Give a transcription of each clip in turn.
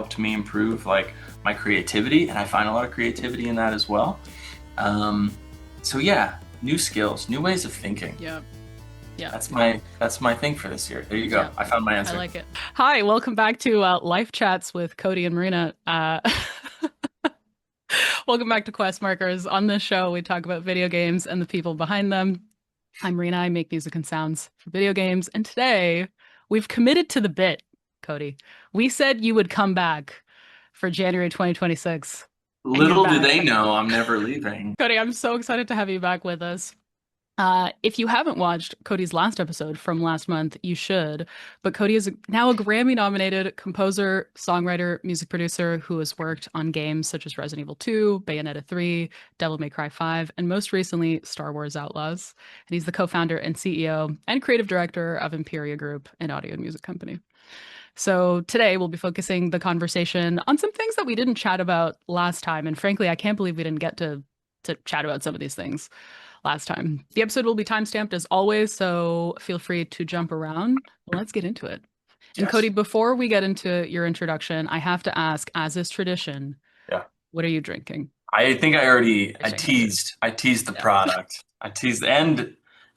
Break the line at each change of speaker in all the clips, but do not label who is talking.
helped me improve like my creativity, and I find a lot of creativity in that as well. So yeah, new skills, new ways of thinking.
Yeah. Yeah.
That's my thing for this year. There you go.
Yeah.
I found my answer.
I like it. Hi, welcome back to Life Chats with Cody and Marina. Welcome back to Quest Markers. On this show, we talk about video games and the people behind them. I'm Marina. I make music and sounds for video games. And today, we've committed to the bit, Cody. We said you would come back for January 2026, and you're
Little do
back.
they know I'm never leaving.
Cody, I'm so excited to have you back with us. If you haven't watched Cody's last episode from last month, you should. But Cody is now a Grammy-nominated composer, songwriter, music producer who has worked on games such as Resident Evil 2, Bayonetta 3, Devil May Cry 5, and most recently, Star Wars Outlaws. And he's the co-founder and CEO and creative director of Imperia Group, an audio and music company. So today we'll be focusing the conversation on some things that we didn't chat about last time. And frankly, I can't believe we didn't get to chat about some of these things last time. The episode will be timestamped as always, so feel free to jump around. Let's get into it. And
Yes.
Cody, before we get into your introduction, I have to ask, as is tradition,
Yeah.
what are you drinking?
I think I teased the product. I teased, and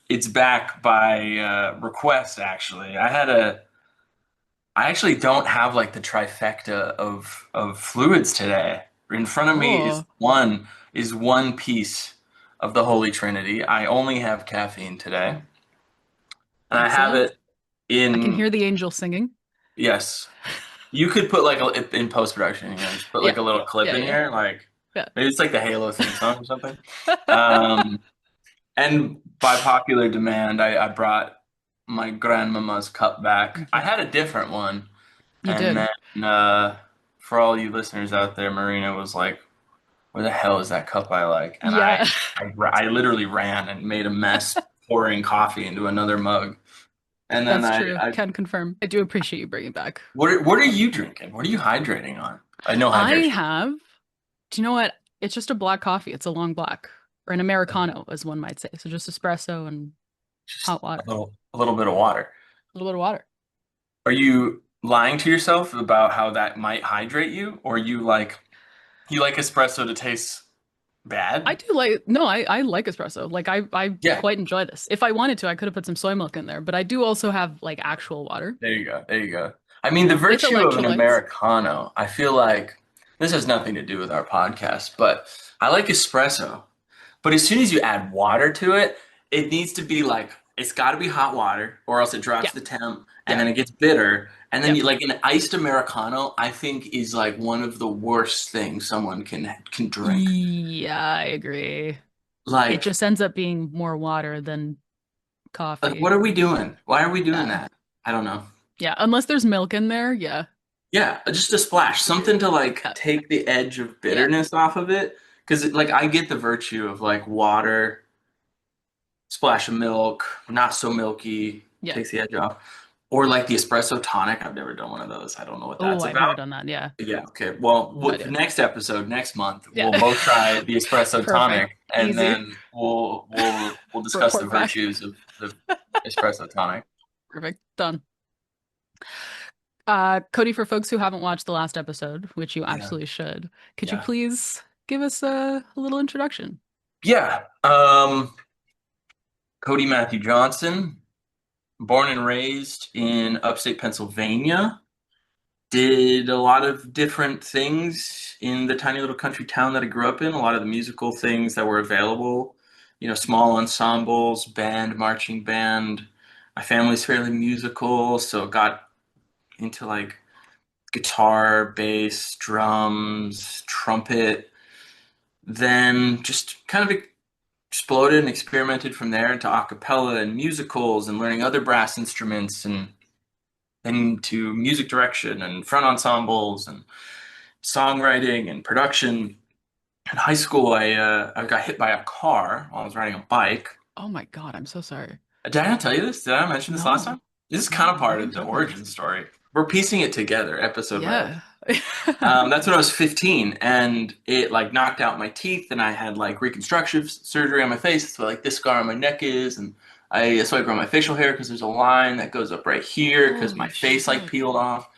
it's back by request actually. I actually don't have like the trifecta of fluids today. In front of me
Oh,
is one piece of the Holy Trinity. I only have caffeine today. And I have
excellent.
it
I can
in,
hear the angel singing.
yes. You could put like in post production, just put like
Yeah,
a little clip
yeah,
in
yeah,
here, like
yeah.
maybe it's like the Halo theme song or something. Um, and by popular demand, I brought my grandmama's cup back. I had a different one,
You
and
did.
then for all you listeners out there, Marina was like, "Where the hell is that cup I like?" And
Yeah,
I literally ran and made a mess pouring coffee into another mug. And then
that's true. Can confirm. I do appreciate you bringing back.
what are you drinking? What are you hydrating on? I know
I
hydration.
have, do you know what? It's just a black coffee. It's a long black or an Americano, as one might say. So just espresso and
Just
hot water,
a little bit of water.
a little bit of water.
Are you lying to yourself about how that might hydrate you, or you like espresso to taste
I
bad?
do like, no, I like espresso. Like I
Yeah,
quite enjoy this. If I wanted to, I could have put some soy milk in there, but I do also have like actual water.
there you go. There you go. I mean, the
With
virtue of an
electrolytes.
Americano, I feel like this has nothing to do with our podcast, but I like espresso. But as soon as you add water to it, it needs to be like it's got to be hot water, or else it drops
Yeah,
the temp, and
yeah,
then it gets bitter. And then
yep.
you like an iced Americano, I think is like one of the worst things someone can drink.
Yeah, I agree. It
Like,
just ends up being more water than
what
coffee.
are we doing? Why are we doing
Yeah.
that? I don't know.
Yeah, unless there's milk in there. Yeah.
Yeah, just a splash, something to like
Yeah.
take the edge of
Yeah.
bitterness off of it. Because like I get the virtue of like water, splash of milk, not so milky,
Yeah.
takes the edge off. Or like the espresso tonic. I've never done one of those. I don't know what
Oh,
that's
I've never
about.
done that. Yeah.
Yeah, okay. Well,
No
the
idea.
next episode next month,
Yeah.
we'll both try the espresso
Perfect.
tonic, and
Easy.
then we'll discuss the
Report back.
virtues of the espresso tonic.
Perfect. Done. Cody, for folks who haven't watched the last episode, which you
Yeah,
absolutely should, could you
yeah,
please give us a little introduction?
yeah. Cody Matthew Johnson, born and raised in upstate Pennsylvania. Did a lot of different things in the tiny little country town that I grew up in. A lot of the musical things that were available, small ensembles, band, marching band. My family's fairly musical, so got into like guitar, bass, drums, trumpet. Then just kind of exploded and experimented from there into a cappella and musicals and learning other brass instruments and into music direction and front ensembles and songwriting and production. In high school, I got hit by a car while I was riding a bike.
Oh my God, I'm so sorry.
Did I not tell you this? Did I mention this last
No,
time? This is kind
no,
of
you
part
haven't
of the
told me this.
origin story. We're piecing it together, episode by episode.
Yeah.
That's when I was 15, and it like knocked out my teeth, and I had like reconstructive surgery on my face. So like this scar on my neck is, and I grow my facial hair because there's a line that goes up right here because my
Holy
face like
shit.
peeled off.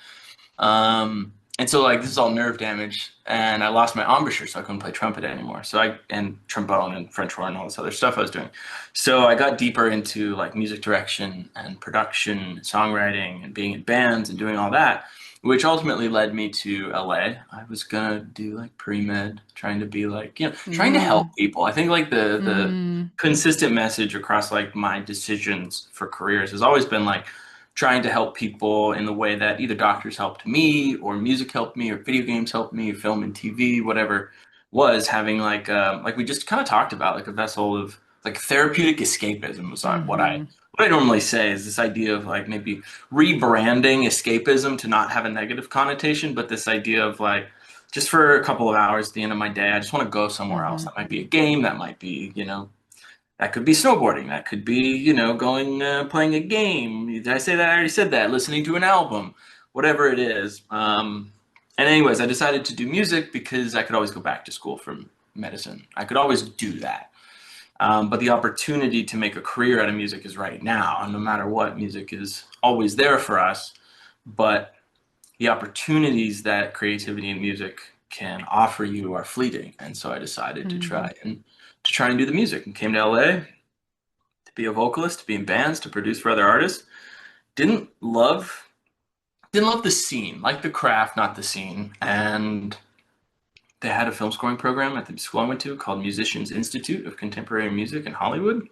Um, And so like this is all nerve damage, and I lost my embouchure, so I couldn't play trumpet anymore. So I and trombone and French horn and all this other stuff I was doing. So I got deeper into like music direction and production, songwriting, and being in bands and doing all that, which ultimately led me to LA. I was gonna do like pre-med, trying to be like, trying to help
Mm,
people. I think like the
mm,
consistent message across like my decisions for careers has always been like trying to help people in the way that either doctors helped me or music helped me or video games helped me, film and TV, whatever was having like we just kind of talked about like a vessel of like therapeutic escapism was
mm-hmm,
what I normally say is this idea of like maybe rebranding escapism to not have a negative connotation, but this idea of like just for a couple of hours at the end of my day, I just want to go somewhere else.
mm-hmm.
That might be a game, that might be, that could be snowboarding. That could be, going playing a game. Did I say that? I already said that. Listening to an album, whatever it is. And anyways, I decided to do music because I could always go back to school for medicine. I could always do that. But the opportunity to make a career out of music is right now. And no matter what, music is always there for us. But the opportunities that creativity and music can offer you are fleeting. And so I decided to
Mm-hmm.
try and do the music and came to LA to be a vocalist, to be in bands, to produce for other artists. Didn't love didn't love the scene, like the craft, not the scene. And they had a film scoring program at the school I went to called Musicians Institute of Contemporary Music in Hollywood.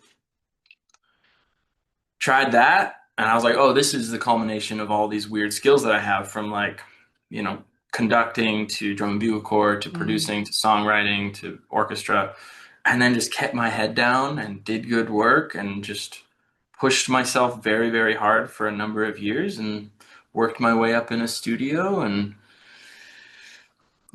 Tried that, and I was like, oh, this is the culmination of all these weird skills that I have from like, you know, conducting to drum and bugle corps to
Mm-hmm.
producing to songwriting to orchestra, and then just kept my head down and did good work and just pushed myself very, very hard for a number of years and worked my way up in a studio and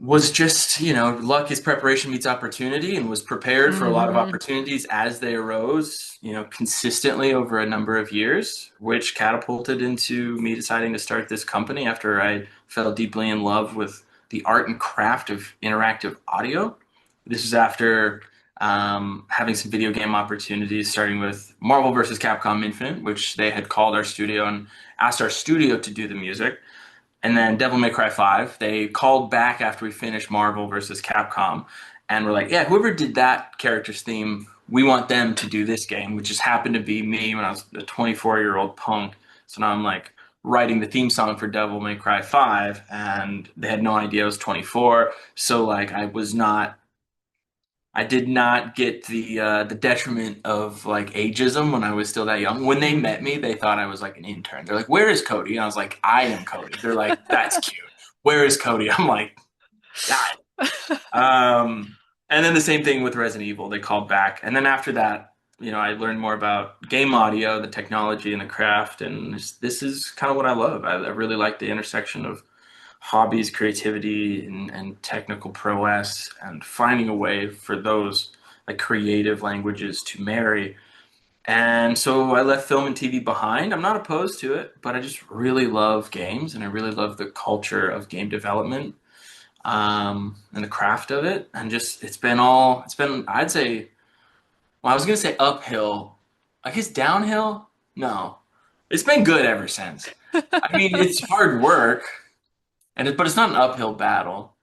was just, luck is preparation meets opportunity and was prepared for a lot of
Mm-hmm.
opportunities as they arose, consistently over a number of years, which catapulted into me deciding to start this company after I fell deeply in love with the art and craft of interactive audio. This is after having some video game opportunities, starting with Marvel vs. Capcom Infinite, which they had called our studio and asked our studio to do the music. And then Devil May Cry 5, they called back after we finished Marvel versus Capcom and were like, yeah, whoever did that character's theme, we want them to do this game, which just happened to be me when I was a 24-year-old punk. So now I'm like writing the theme song for Devil May Cry 5, and they had no idea I was 24. So like I did not get the detriment of like ageism when I was still that young. When they met me, they thought I was like an intern. They're like, "Where is Cody?" And I was like, "I am Cody." They're like, "That's cute. Where is Cody?" I'm like, "God." Um, and then the same thing with Resident Evil. They called back, and then after that, I learned more about game audio, the technology, and the craft. And this is kind of what I love. I really like the intersection of hobbies, creativity, and technical prowess, and finding a way for those like creative languages to marry. And so I left film and TV behind. I'm not opposed to it, but I just really love games and I really love the culture of game development and the craft of it. And just I'd say, well, I was gonna say uphill. I guess downhill? No. It's been good ever since. I mean, it's hard work, but it's not an uphill battle.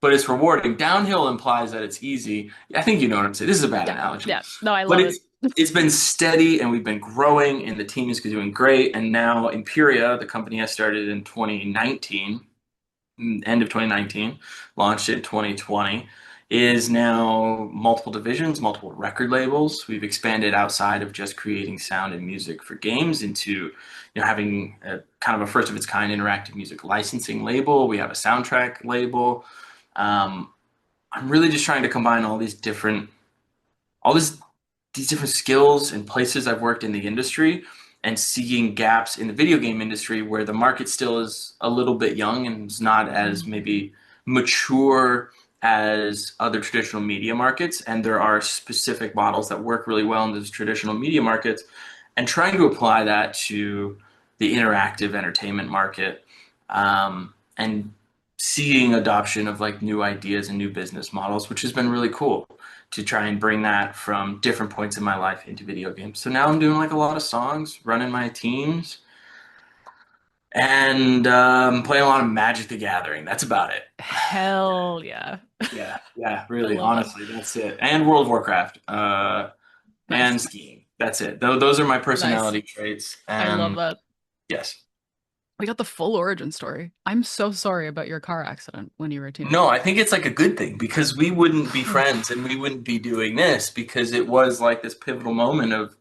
But it's rewarding. Downhill implies that it's easy. I think you know what I'm saying. This is a bad
Yeah.
analogy,
Yeah. No, I
but
love it.
it's been steady and we've been growing and the team is doing great. And now Imperia, the company I started in 2019, end of 2019, launched in 2020, is now multiple divisions, multiple record labels. We've expanded outside of just creating sound and music for games into, having a kind of a first of its kind interactive music licensing label. We have a soundtrack label. Um, I'm really just trying to combine all these different skills and places I've worked in the industry and seeing gaps in the video game industry where the market still is a little bit young and is not as
Mhm.
maybe mature as other traditional media markets. And there are specific models that work really well in those traditional media markets and trying to apply that to the interactive entertainment market. And seeing adoption of like new ideas and new business models, which has been really cool to try and bring that from different points in my life into video games. So now I'm doing like a lot of songs, running my teams, and playing a lot of Magic the Gathering. That's about it.
Hell yeah.
Yeah,
I
really,
love that.
honestly, that's it. And World of Warcraft,
Nice.
and skiing. That's it. Those are my
Nice.
personality traits.
I love
And
that.
yes,
We got the full origin story. I'm so sorry about your car accident when you were a
no,
teenager.
I think it's like a good thing because we wouldn't be friends and we wouldn't be doing this because it was like this pivotal moment of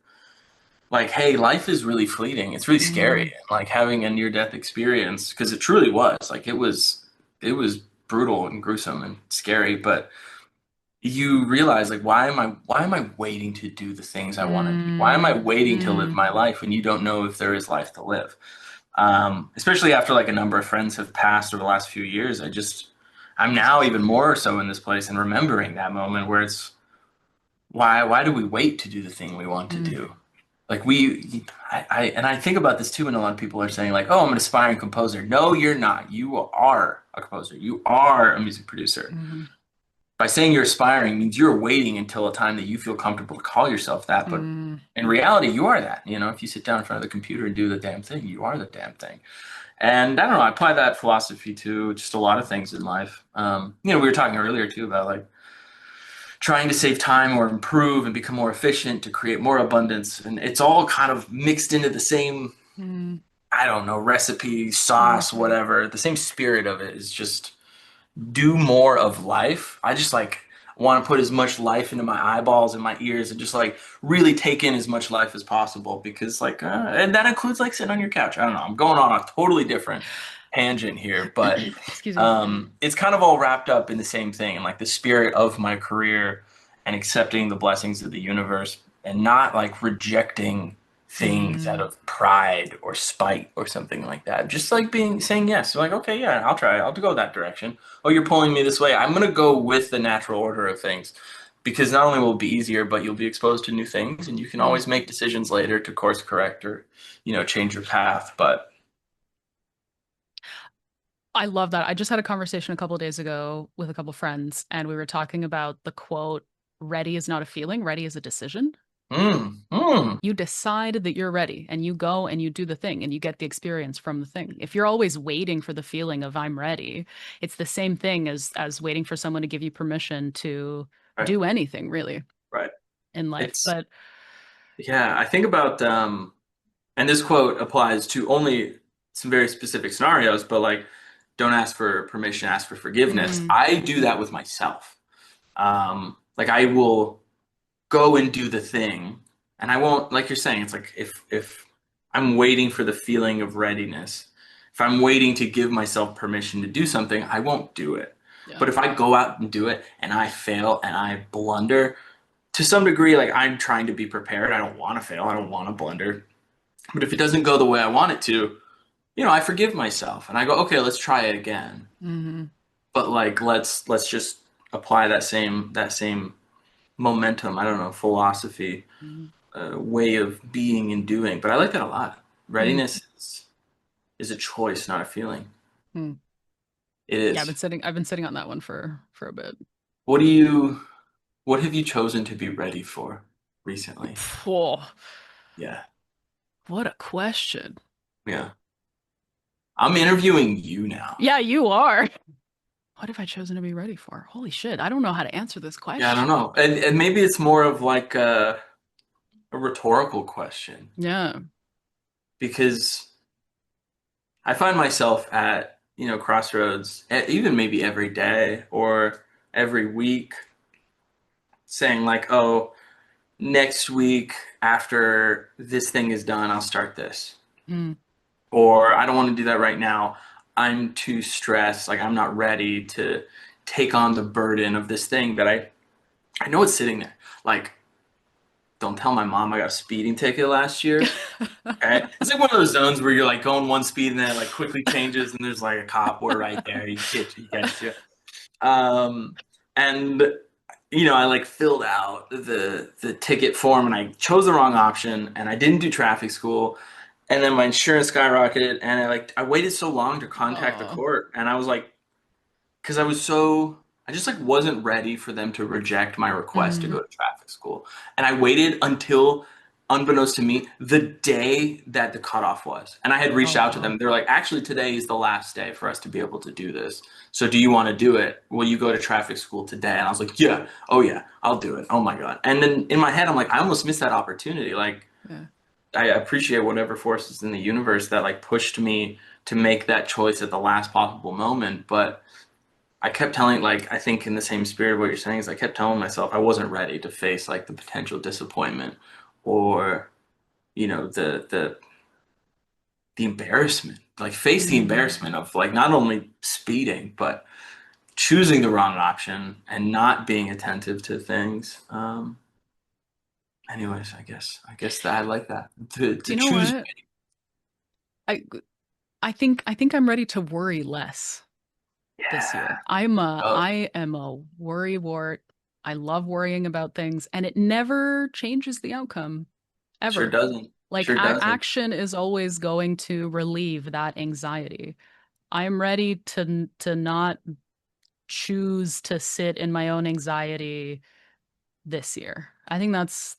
like, hey, life is really fleeting. It's really scary.
Mm,
Like having a near-death experience because it truly was. Like it was brutal and gruesome and scary, but you realize like why am I waiting to do the things I want to do? Why am I
mm,
waiting to live
mm,
my life when you don't know if there is life to live? Especially after like a number of friends have passed over the last few years, I'm
I'm so
now even
sorry.
more so in this place and remembering that moment where it's why do we wait to do the thing we want to
Mm,
do? Like I think about this too when a lot of people are saying like, oh, I'm an aspiring composer. No, you're not. You are a composer. You are a music producer.
mhm,
By saying you're aspiring means you're waiting until a time that you feel comfortable to call yourself that. But
mm,
in reality, you are that. You know, if you sit down in front of the computer and do the damn thing, you are the damn thing. And I don't know, I apply that philosophy to just a lot of things in life. We were talking earlier too about like trying to save time or improve and become more efficient to create more abundance. And it's all kind of mixed into the same,
mm,
I don't know, recipe, sauce,
mhm,
whatever. The same spirit of it is just do more of life. I just like want to put as much life into my eyeballs and my ears and just like really take in as much life as possible because like and that includes like sitting on your couch. I don't know. I'm going on a totally different tangent here, but
excuse me.
it's kind of all wrapped up in the same thing and like the spirit of my career and accepting the blessings of the universe and not like rejecting things out
Mm,
of pride or spite or something like that. Just like being saying yes, like okay, yeah, I'll try. I'll go that direction. Oh, you're pulling me this way. I'm gonna go with the natural order of things because not only will it be easier, but you'll be exposed to new things, and you can
mm.
always make decisions later to course correct or change your path. But
I love that. I just had a conversation a couple of days ago with a couple of friends, and we were talking about the quote, ready is not a feeling, ready is a decision.
mm, mm,
You decide that you're ready and you go and you do the thing and you get the experience from the thing. If you're always waiting for the feeling of I'm ready, it's the same thing as waiting for someone to give you permission to
right,
do anything really
right.
in life.
It's
But
yeah. I think about and this quote applies to only some very specific scenarios, but like, don't ask for permission, ask for forgiveness.
mm,
I do that with myself. Like I will go and do the thing, and I won't, like you're saying, it's like if I'm waiting for the feeling of readiness, if I'm waiting to give myself permission to do something, I won't do it.
yeah.
But if I go out and do it and I fail and I blunder, to some degree, like I'm trying to be prepared. I don't want to fail. I don't want to blunder. But if it doesn't go the way I want it to, I forgive myself and I go, okay, let's try it again.
Hmm.
But like let's just apply that same momentum, I don't know, philosophy, way of being and doing. But I like that a lot.
Mm-hmm.
Readiness is a choice, not a feeling.
Mm.
It
Yeah,
is.
I've been sitting on that one for a bit.
What do you what have you chosen to be ready for recently?
Oh,
Yeah.
what a question.
Yeah. I'm interviewing you now.
Yeah, you are. What have I chosen to be ready for? Holy shit, I don't know how to answer this
Yeah, I don't
question.
know. And maybe it's more of like a rhetorical question
Yeah.
because I find myself at, crossroads, even maybe every day or every week saying like, oh, next week after this thing is done, I'll start this.
Mm,
Or I don't want to do that right now. I'm too stressed. Like I'm not ready to take on the burden of this thing that I know it's sitting there. Like, don't tell my mom I got a speeding ticket last year. Okay. It's like one of those zones where you're like going one speed and then it like quickly changes and there's like a cop or right there. He gets you. Um, and I like filled out the ticket form and I chose the wrong option and I didn't do traffic school. And then my insurance skyrocketed and I waited so long to contact the
oh.
court and I was like, because I just like wasn't ready for them to reject my request to
Mm,
go to traffic school. And I waited until unbeknownst to me, the day that the cutoff was. And I had reached
Oh,
out to
wow.
them. They're like, actually, today is the last day for us to be able to do this. So do you want to do it? Will you go to traffic school today? And I was like, yeah. Oh, yeah, I'll do it. Oh, my God. And then in my head, I'm like, I almost missed that opportunity. Like,
Yeah.
I appreciate whatever forces in the universe that like pushed me to make that choice at the last possible moment. But I kept telling, like, I think in the same spirit of what you're saying is I kept telling myself I wasn't ready to face like the potential disappointment or, the embarrassment, like face the
Mm.
embarrassment of like not only speeding, but choosing the wrong option and not being attentive to things. Anyways, I guess that I like that to
You know
choose.
what? I I think I'm ready to worry less this
Yeah.
year. I
Oh,
am a worry wart. I love worrying about things, and it never changes the outcome
sure
ever.
doesn't.
Like
Sure doesn't.
action is always going to relieve that anxiety. I am ready to not choose to sit in my own anxiety this year. I think that's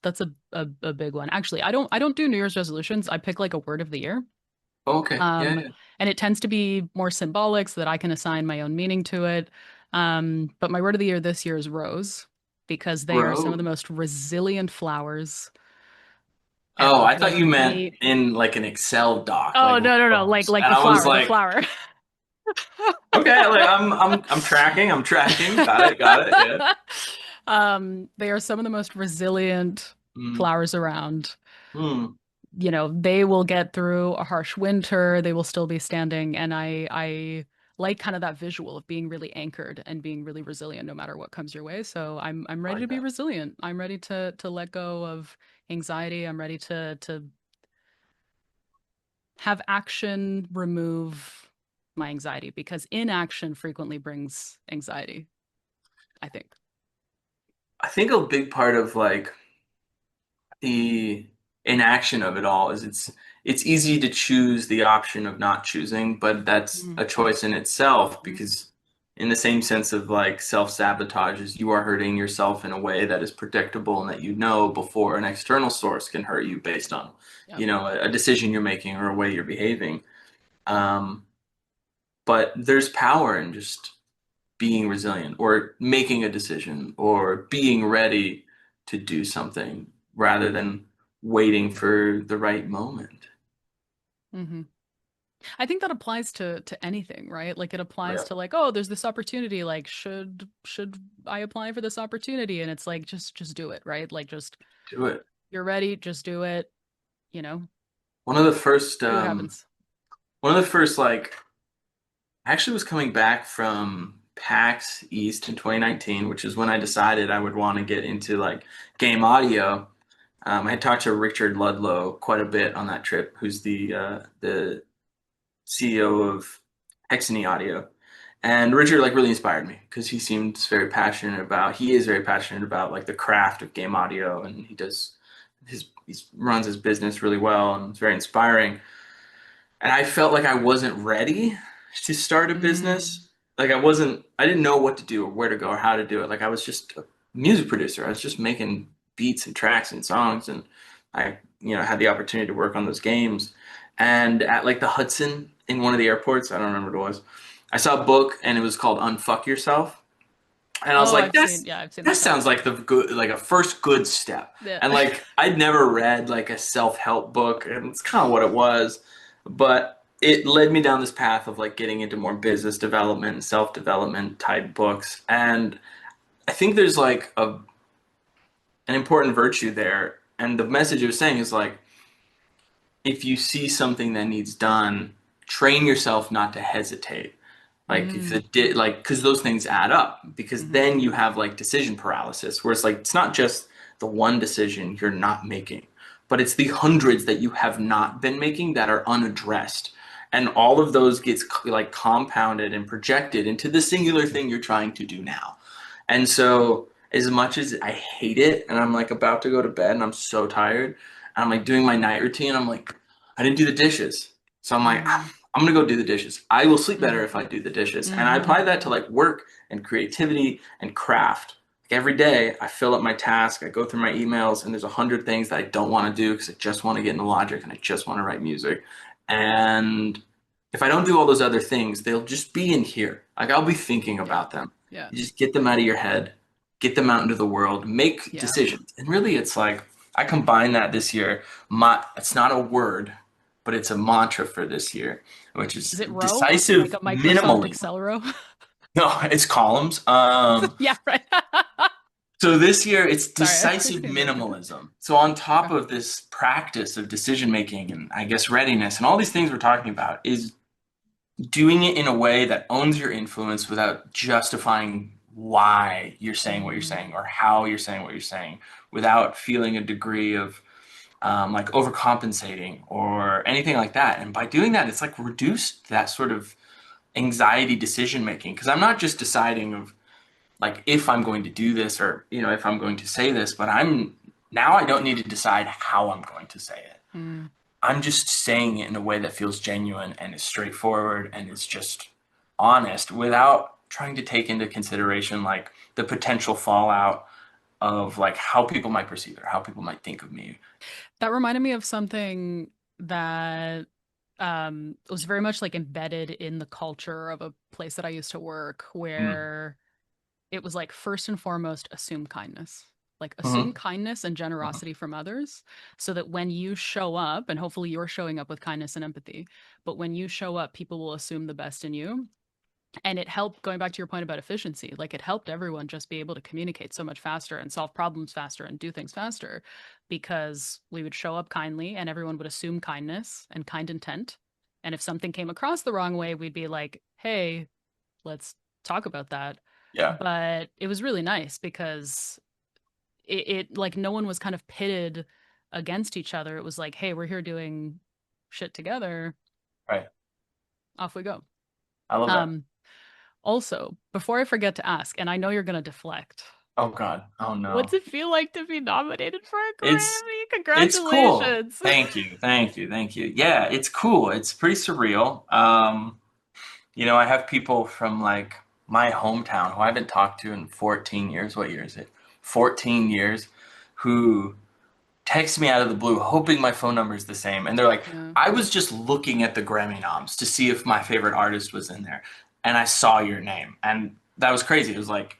a big one. Actually, I don't do New Year's resolutions. I pick like a word of the year.
Okay. Yeah,
Um,
yeah.
and it tends to be more symbolic so that I can assign my own meaning to it. But my word of the year this year is rose because they are some of the
Bro.
most resilient flowers
Oh,
ever.
I thought
Like
you meant
they
in like an Excel doc,
Oh,
like
no, no. Like
rose.
like
And
the
I was
flower, the
like,
flower.
okay, like I'm tracking, I'm tracking. Got it, yeah.
They are some of the most resilient
Mm,
flowers around.
mm,
They will get through a harsh winter, they will still be standing, and I like kind of that visual of being really anchored and being really resilient no matter what comes your way. So I'm
I
ready to
like
be
that.
resilient. I'm ready to let go of anxiety. I'm ready to have action remove my anxiety because inaction frequently brings anxiety, I think.
I think a big part of like the inaction of it all is it's easy to choose the option of not choosing, but that's
Mm,
a choice in itself
mhm.
because in the same sense of like self-sabotage is you are hurting yourself in a way that is predictable and that you know before an external source can hurt you based on,
Yep.
a decision you're making or a way you're behaving. Um, but there's power in just being resilient or making a decision or being ready to do something rather than waiting for the right moment.
Hmm. I think that applies to anything, right? Like it
Oh,
applies
yeah.
to like, oh, there's this opportunity. Like, should I apply for this opportunity? And it's like, just do it, right? Like, just
Do it.
you're ready, just do it. You know,
One of the first,
see what happens.
one of the first, like, I actually was coming back from PAX East in 2019, which is when I decided I would want to get into like game audio. I had talked to Richard Ludlow quite a bit on that trip, who's the CEO of Hexany Audio. And Richard like really inspired me because he is very passionate about like the craft of game audio and he runs his business really well and it's very inspiring. And I felt like I wasn't ready to start a
Mm,
business. Like I didn't know what to do or where to go or how to do it. Like I was just a music producer. I was just making beats and tracks and songs and I, had the opportunity to work on those games. And at like the Hudson in one of the airports, I don't remember what it was, I saw a book and it was called Unfuck Yourself. And I was
oh,
like,
I've seen
that
that
sounds
cover.
like the good, like a first good step.
Yeah.
And like, I'd never read like a self-help book, and it's kind of what it was. But it led me down this path of like getting into more business development and self-development type books. And I think there's like an important virtue there. And the message it was saying is like, if you see something that needs done, train yourself not to hesitate. Like if
Mm,
it did, like, because those things add up. Because
hmm.
then you have like decision paralysis, where it's like it's not just the one decision you're not making, but it's the hundreds that you have not been making that are unaddressed, and all of those gets like compounded and projected into the singular thing you're trying to do now. And so, as much as I hate it, and I'm like about to go to bed, and I'm so tired, and I'm like doing my night routine, I'm like, I didn't do the dishes, so I'm like,
Hmm.
I'm gonna go do the dishes. I will sleep better
Hmm.
if I do the dishes. And I
Hmm.
apply that to like work and creativity and craft. every day I fill up my task, I go through my emails, and there's 100 things that I don't want to do because I just want to get into Logic and I just want to write music. And if I don't do all those other things, they'll just be in here. Like I'll be thinking
Yeah.
about them.
Yeah.
You just get them out of your head, get them out into the world, make
Yeah.
decisions. And really it's like I combine that this year. It's not a word, but it's a mantra for this year, which
Is
is
it row? Like
decisive
a Microsoft
minimalism.
Excel row?
No, it's columns.
Yeah, right.
So this year it's
Sorry, I
decisive
appreciate it.
minimalism. So on top
Okay.
of this practice of decision making and I guess readiness and all these things we're talking about is doing it in a way that owns your influence without justifying why you're saying what you're
Mm,
saying or how you're saying what you're saying, without feeling a degree of like overcompensating or anything like that. And by doing that, it's like reduced that sort of anxiety decision making because I'm not just deciding of like if I'm going to do this or if I'm going to say this, but I don't need to decide how I'm going to say it.
mm.
I'm just saying it in a way that feels genuine and is straightforward and is just honest without trying to take into consideration like the potential fallout of like how people might perceive it or how people might think of me.
That reminded me of something that was very much like embedded in the culture of a place that I used to work,
Mm.
where it was like first and foremost assume kindness. Like assume
Hmm.
kindness and
Hmm.
generosity from others so that when you show up, and hopefully you're showing up with kindness and empathy, but when you show up, people will assume the best in you. And it helped, going back to your point about efficiency, like it helped everyone just be able to communicate so much faster and solve problems faster and do things faster because we would show up kindly and everyone would assume kindness and kind intent. And if something came across the wrong way, we'd be like, hey, let's talk about that.
Yeah,
But it was really nice because it like no one was kind of pitted against each other. It was like, hey, we're here doing shit together.
right.
Off we go.
I love that.
Um, Also, before I forget to ask, and I know you're going to deflect,
Oh God. Oh
what's
no.
it feel like to be nominated for a
It's
Grammy?
it's cool.
Congratulations.
Thank you. Thank you. Thank you. Yeah, it's cool. It's pretty surreal. I have people from like my hometown who I haven't talked to in 14 years. What year is it? 14 years, who text me out of the blue, hoping my phone number is the same. And they're like,
Yeah.
I was just looking at the Grammy noms to see if my favorite artist was in there. And I saw your name. And that was crazy. It was like,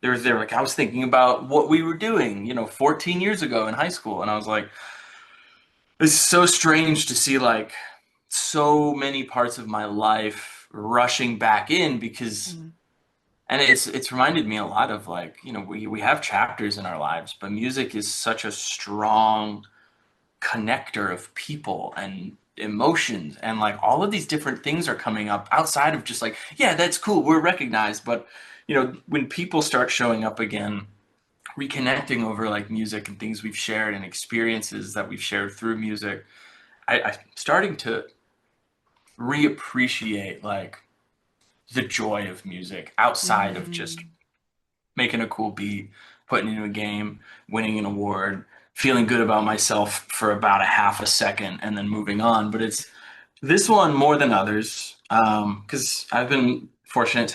they were like, I was thinking about what we were doing, 14 years ago in high school. And I was like, it's so strange to see like so many parts of my life rushing back in because
Mm.
and it's reminded me a lot of like, we have chapters in our lives, but music is such a strong connector of people and emotions and like all of these different things are coming up outside of just like, yeah, that's cool, we're recognized, but when people start showing up again, reconnecting over like music and things we've shared and experiences that we've shared through music, I'm starting to reappreciate like the joy of music outside of just
Mm.
making a cool beat, putting it into a game, winning an award, feeling good about myself for about a half a second, and then moving on. But it's this one more than others because I've been fortunate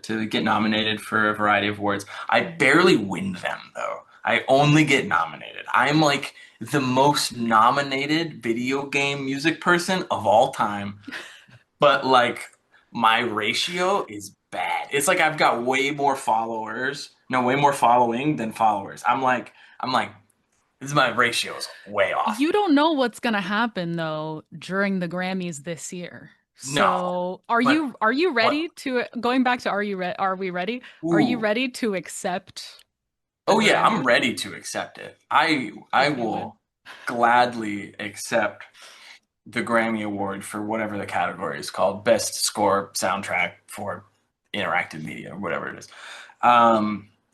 to get nominated for a variety of awards. I
Mhm.
barely win them though. I only get nominated. I'm like the most nominated video game music person of all time, but like my ratio is bad. It's like I've got way more followers, no, way more following than followers. I'm like, this is my ratio is way off.
You don't know what's going to happen though during the Grammys this year.
No,
So,
but
are you
what?
ready to going back to are we ready? Are you
Ooh,
ready to accept a
oh yeah, I'm
Grammy
ready to accept it. I
if you win?
will gladly accept the Grammy Award for whatever the category is called, Best Score Soundtrack for Interactive Media or whatever it is.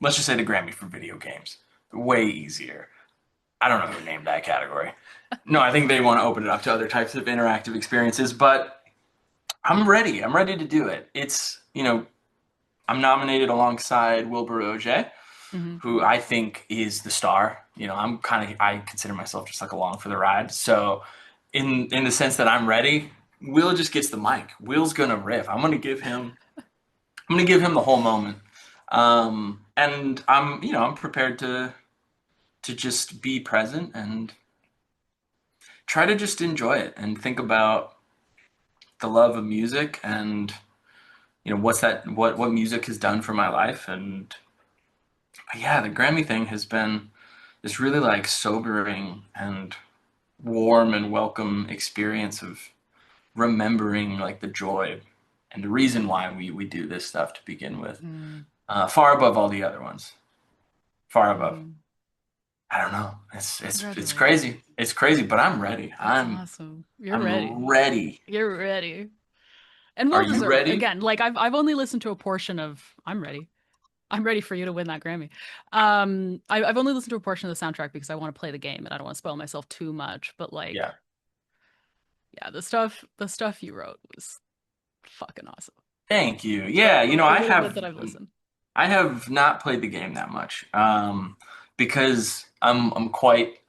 Let's just say the Grammy for video games. Way easier. I don't know who named that category. No, I think they want to open it up to other types of interactive experiences, but I'm ready. I'm ready to do it. I'm nominated alongside Wilbur Oje,
Hmm.
who I think is the star. I consider myself just like along for the ride. So in the sense that I'm ready, Will just gets the mic. Will's gonna riff. I'm gonna give him the whole moment. And I'm prepared to just be present and try to just enjoy it and think about the love of music and what music has done for my life. And yeah, the Grammy thing has been this really like sobering and warm and welcome experience of remembering like the joy and the reason why we do this stuff to begin with.
Mm,
Far above all the other ones. Far above.
mm.
I don't know. It's
Congratulations.
crazy. It's crazy, but I'm ready.
That's
I'm
awesome. You're
I'm
ready.
ready.
You're ready. And
Are
well
you
deserved.
ready?
Again, like I've only listened to a portion of I'm ready. I'm ready for you to win that Grammy. I've only listened to a portion of the soundtrack because I want to play the game and I don't want to spoil myself too much. But like,
Yeah.
yeah, the stuff you wrote was fucking awesome.
Thank you.
For
Yeah,
the little bit that I've listened.
I have not played the game that much. Because I'm quite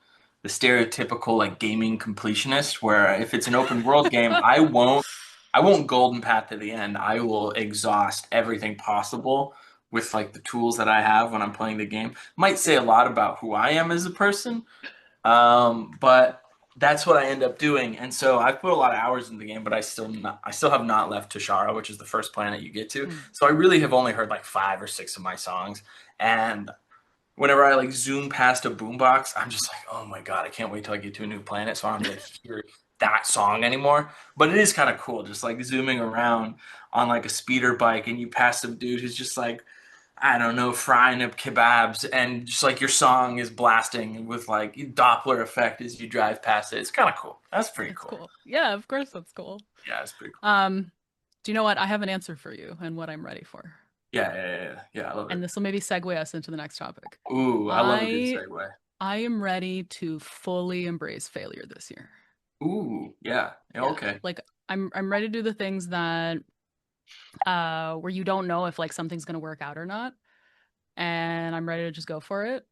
the stereotypical like gaming completionist where if it's an open world game, I won't golden path to the end. I will exhaust everything possible with like the tools that I have when I'm playing the game. Might say a lot about who I am as a person, but that's what I end up doing. And so I've put a lot of hours in the game, but I still have not left Tashara, which is the first planet you get to.
Mm.
So I really have only heard like 5 or 6 of my songs. And whenever I like zoom past a boombox, I'm just like, oh my God, I can't wait till I get to a new planet so I don't have to hear that song anymore. But it is kind of cool, just like zooming around on like a speeder bike and you pass some dude who's just like, I don't know, frying up kebabs and just like your song is blasting with like Doppler effect as you drive past it. It's kind of cool. That's pretty
It's
cool.
cool. Yeah, of course that's cool.
Yeah, it's pretty cool.
Um, do you know what? I have an answer for you and what I'm ready for.
Yeah, I love it.
And this will maybe segue us into the next topic.
Ooh, I love a good
I
segue.
I am ready to fully embrace failure this year.
Ooh, yeah,
Yeah.
okay.
Like I'm ready to do the things that where you don't know if like something's gonna work out or not. And I'm ready to just go for it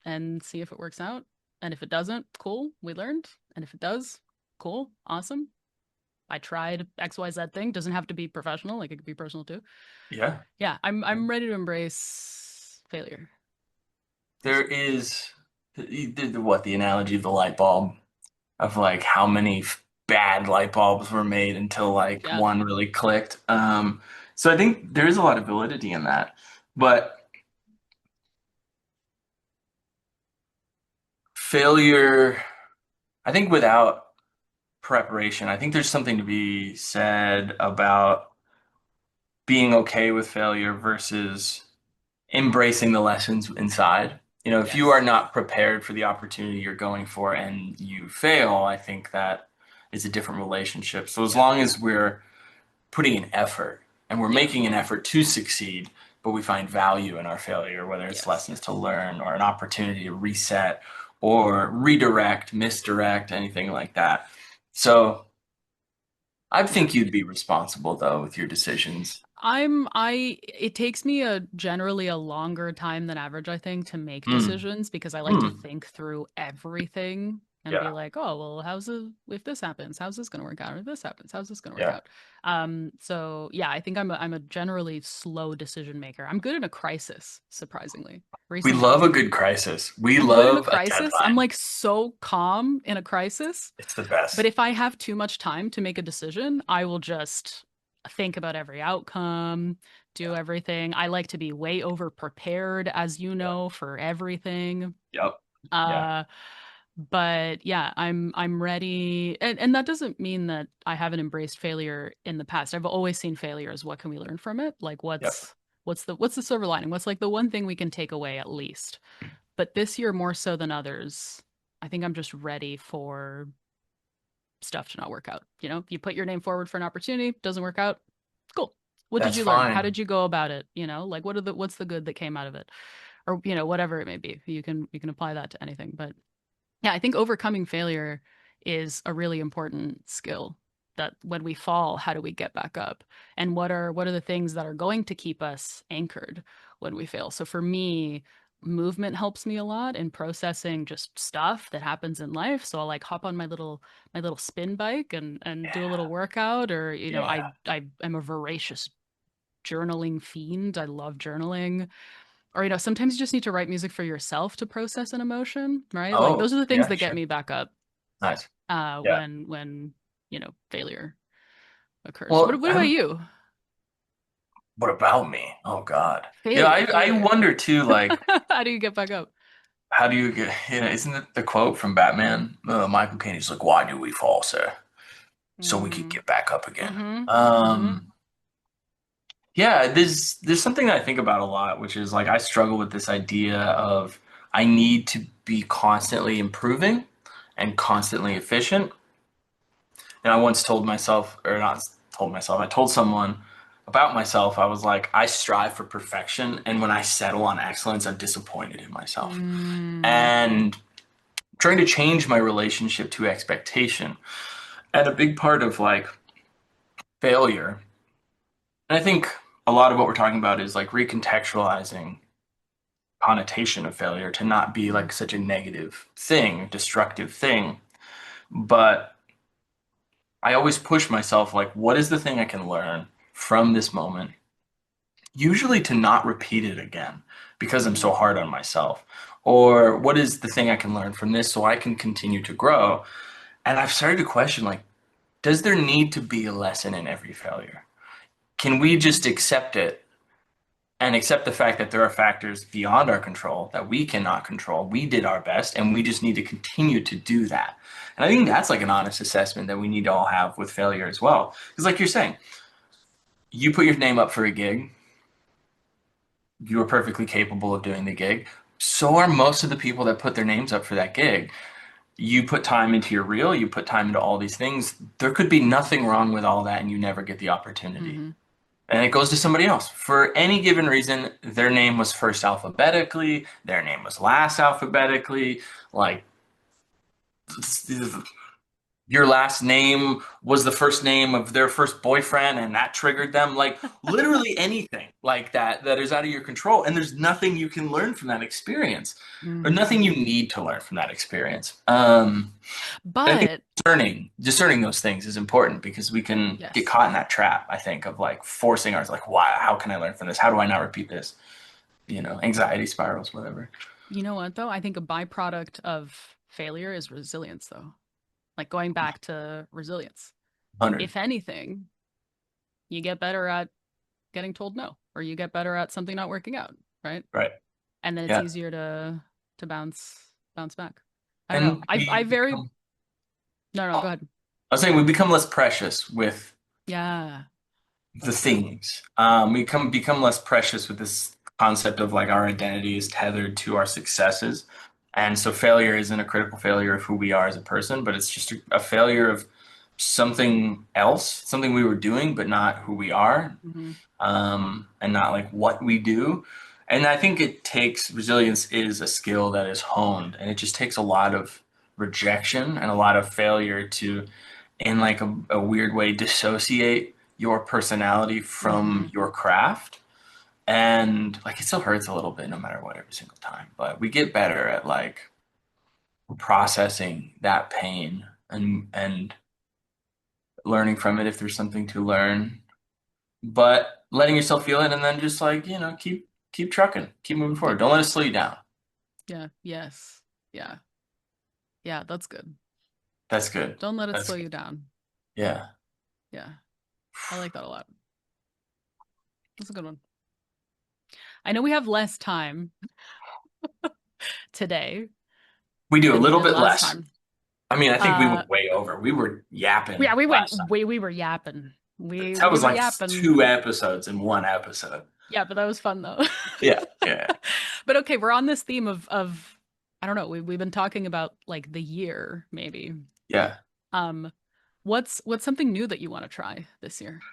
and see if it works out. And if it doesn't, cool, we learned. And if it does, cool, awesome. I tried XYZ thing. Doesn't have to be professional, like it could be personal too.
Yeah.
Yeah, I'm ready to embrace failure this
There
year.
is the analogy of the light bulb of like how many bad light bulbs were made until like
Yeah.
one really clicked. So I think there is a lot of validity in that. But failure, I think without preparation, I think there's something to be said about being okay with failure versus embracing the lessons inside. If you are
Yes.
not prepared for the opportunity you're going for and you fail, I think that is a different relationship. So as
Yeah.
long as we're putting an effort and we're
Yeah.
making an effort to succeed, but we find value in our failure, whether it's
Yes.
lessons to learn or an opportunity to reset or redirect, misdirect, anything like that. So I
Yeah.
think you'd be responsible though with your decisions.
It takes me a generally a longer time than average, I think, to make
Mm,
decisions because I like to
mm,
think through everything and be
yeah,
like, oh, well, if this happens, how's this gonna work out? Or if this happens, how's this gonna work
yeah.
out? So yeah, I think I'm a generally slow decision maker. I'm good in a crisis, surprisingly.
We
Recently.
love a good crisis. We
I'm good in a
love a
crisis. I'm
deadline.
like so calm in a crisis.
It's the
But
best.
if I have too much time to make a decision, I will just think about every outcome, do
Yeah,
everything. I like to be way over prepared, as you
yeah,
know, for everything.
yep, yeah,
Uh, but yeah, I'm ready. And that doesn't mean that I haven't embraced failure in the past. I've always seen failure as what can we learn from it? Like
yep.
what's the silver lining? What's like the one thing we can take away at least? But this year more so than others, I think I'm just ready for stuff to not work out. You put your name forward for an opportunity, doesn't work out. Cool. What did
That's
you learn? How did
fine.
you go about it? Like what's the good that came out of it? Or whatever it may be. You can apply that to anything. But yeah, I think overcoming failure is a really important skill. That when we fall, how do we get back up? And what are the things that are going to keep us anchored when we fail? So for me, movement helps me a lot in processing just stuff that happens in life. So I'll like hop on my little spin bike and do a little workout, or
Yeah,
I am a voracious journaling fiend. I love journaling. or sometimes you just need to write music for yourself to process an emotion, right? Like
Oh,
those are the things
yeah,
that get
sure.
me back up
Nice. Yeah.
when failure occurs. What
Well,
what about you?
what about me? Oh God. Yeah,
Failure,
I
failure.
wonder too, like,
How do you get back up?
how do you get, isn't it the quote from Batman? Michael Caine's like, why do we fall, sir? So we could
Mm,
get back up again.
mm-hmm. Mm-hmm.
Um, yeah, there's something that I think about a lot, which is like I struggle with this idea of I need to be constantly improving and constantly efficient. And I once told myself, or not told myself, I told someone about myself, I was like, I strive for perfection, and when I settle on excellence, I'm disappointed in myself.
Mm,
And trying to change my relationship to expectation. And a big part of like failure, and I think a lot of what we're talking about is like recontextualizing connotation of failure to not be
mm,
like such a negative thing, destructive thing. But I always push myself like, what is the thing I can learn from this moment? Usually to not repeat it again because I'm
mm,
so hard on myself. Or what is the thing I can learn from this so I can continue to grow? And I've started to question like, does there need to be a lesson in every failure? Can we just accept it and accept the fact that there are factors beyond our control that we cannot control? We did our best and we just need to continue to do that. And I think that's like an honest assessment that we need to all have with failure as well. Because, like you're saying, you put your name up for a gig, you are perfectly capable of doing the gig. So are most of the people that put their names up for that gig. You put time into your reel, you put time into all these things. There could be nothing wrong with all that, and you never get the opportunity.
mm-hmm.
And it goes to somebody else. For any given reason, their name was first alphabetically, their name was last alphabetically. Like, your last name was the first name of their first boyfriend and that triggered them, like literally anything like that that is out of your control, and there's nothing you can learn from that experience or
Mm.
nothing you need to learn from that experience. I think
But
discerning those things is important because we can get
yes,
caught in that trap, I think, of like forcing ours, like, why, how can I learn from this, how do I not repeat this, anxiety spirals, whatever.
you know what though? I think a byproduct of failure is resilience though. Like going back to resilience.
100.
If anything, you get better at getting told no, or you get better at something not working out, right?
Right.
And then it's
Yeah.
easier to bounce back. I don't know.
And
I very no no go ahead.
I was saying we become less precious with
Yeah,
the
that's good.
things. We become less precious with this concept of like our identity is tethered to our successes. And so failure isn't a critical failure of who we are as a person, but it's just a failure of something else, something we were doing, but not who we are,
Hmm.
and not like what we do. And I think it takes resilience is a skill that is honed, and it just takes a lot of rejection and a lot of failure to, in like a weird way, dissociate your personality
Hmm.
from your craft. And like it still hurts a little bit no matter what every single time, but we get better at like processing that pain and learning from it if there's something to learn, but letting yourself feel it and then just like, keep trucking, keep moving forward.
Yep.
Don't let it slow you down.
Yeah. Yes. Yeah. Yeah. That's good.
That's good.
Don't let it
That's
slow
good.
you down.
Yeah.
Yeah. I like that a lot. That's a good one. I know we have less time today
We do a
than we
little
did
bit
last
less.
time.
I mean, I think we
Uh
went way over. We were
yeah,
yapping
we went
last time.
we were yapping. We
That
we
was
were
like
yapping.
2 episodes in one episode.
Yeah, but that was fun though.
Yeah, yeah,
But okay, we're on this theme of I don't know, we've been talking about like the year maybe.
yeah.
Um what's something new that you want to try this year?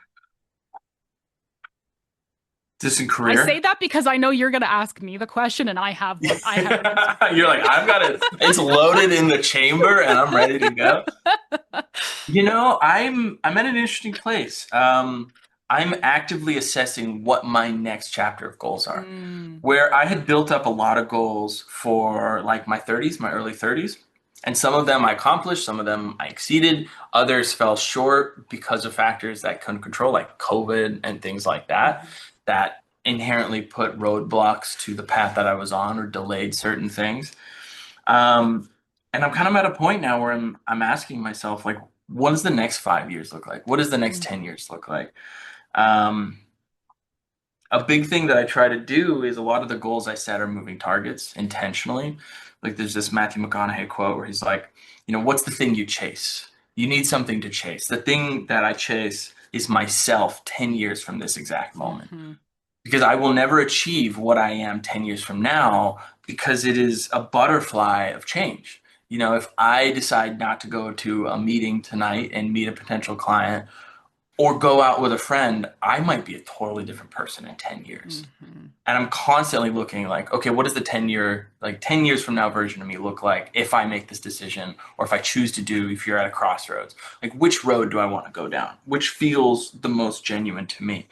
Just in
I
career.
say that because I know you're going to ask me the question and I have one. I have an answer for
You're
you.
like, I've got it. It's loaded in the chamber and I'm ready to go. I'm at an interesting place. I'm actively assessing what my next chapter of goals are.
Mm,
Where I had built up a lot of goals for like my 30s, my early 30s, and some of them I accomplished, some of them I exceeded, others fell short because of factors that couldn't control, like COVID and things like that.
mhm,
That inherently put roadblocks to the path that I was on or delayed certain things. Um, and I'm kind of at a point now where I'm asking myself, like, what does the next 5 years look like? What does the next 10 years look like? Um, a big thing that I try to do is a lot of the goals I set are moving targets intentionally. Like there's this Matthew McConaughey quote where he's like, what's the thing you chase? You need something to chase. The thing that I chase is myself 10 years from this exact moment.
Mm-hmm.
Because I will never achieve what I am 10 years from now because it is a butterfly of change. If I decide not to go to a meeting tonight and meet a potential client or go out with a friend, I might be a totally different person in 10 years.
Mm-hmm.
And I'm constantly looking like, okay, what does the 10 years from now version of me look like if I make this decision or if I choose to do, if you're at a crossroads, like which road do I want to go down? Which feels the most genuine to me?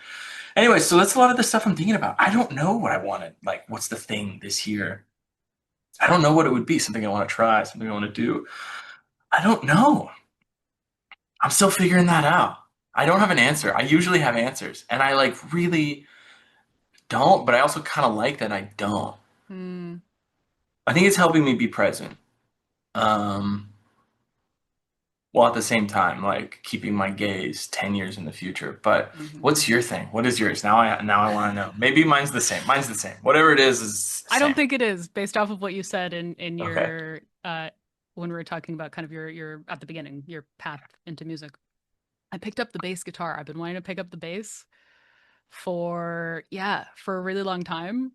Anyway, so that's a lot of the stuff I'm thinking about. I don't know what I wanted. Like, what's the thing this year? I don't know what it would be. Something I want to try, something I want to do. I don't know. I'm still figuring that out. I don't have an answer. I usually have answers, and I like really don't, but I also kind of like that I don't.
Mm-hmm.
I think it's helping me be present. Um, while at the same time, like keeping my gaze 10 years in the future. But
Mm-hmm.
what's your thing? What is yours? Now I want to know. Maybe mine's the same. Mine's the same. Whatever it is the
I don't
same.
think it is based off of what you said in
Okay.
your when we were talking about kind of your at the beginning, your path into music. I picked up the bass guitar. I've been wanting to pick up the bass for a really long time.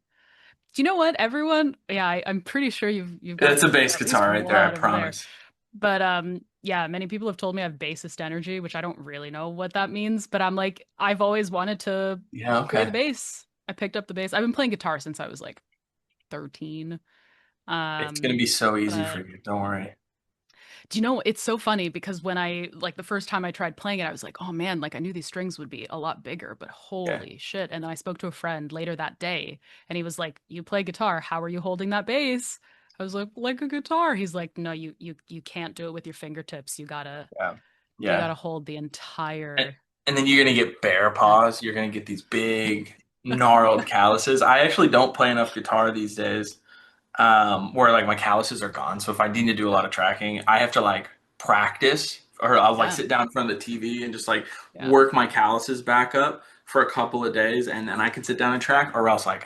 Do you know what? Everyone, yeah, I'm pretty sure you've got
That's a bass
at least
guitar right there, I
one over there.
promise.
But yeah, many people have told me I have bassist energy, which I don't really know what that means, but I'm like I've always wanted to
Yeah,
play the
okay.
bass. I picked up the bass. I've been playing guitar since I was like 13.
It's gonna be so easy for
But
you. Don't worry.
do you know, it's so funny because when I like the first time I tried playing it, I was like, oh man, like I knew these strings would be a lot bigger, but
Yeah.
holy shit. And then I spoke to a friend later that day and he was like, you play guitar, how are you holding that bass? I was like a guitar. He's like, no, you can't do it with your fingertips.
Yeah.
You
Yeah.
gotta hold the
And,
entire
and then you're gonna get bear
neck.
paws. You're gonna get these big, gnarled calluses. I actually don't play enough guitar these days, where like my calluses are gone. So if I need to do a lot of tracking, I have to like practice, or I'll like
Yeah,
sit down in front of the TV and just like
yeah,
work my calluses back up for a couple of days, and then I can sit down and track, or else like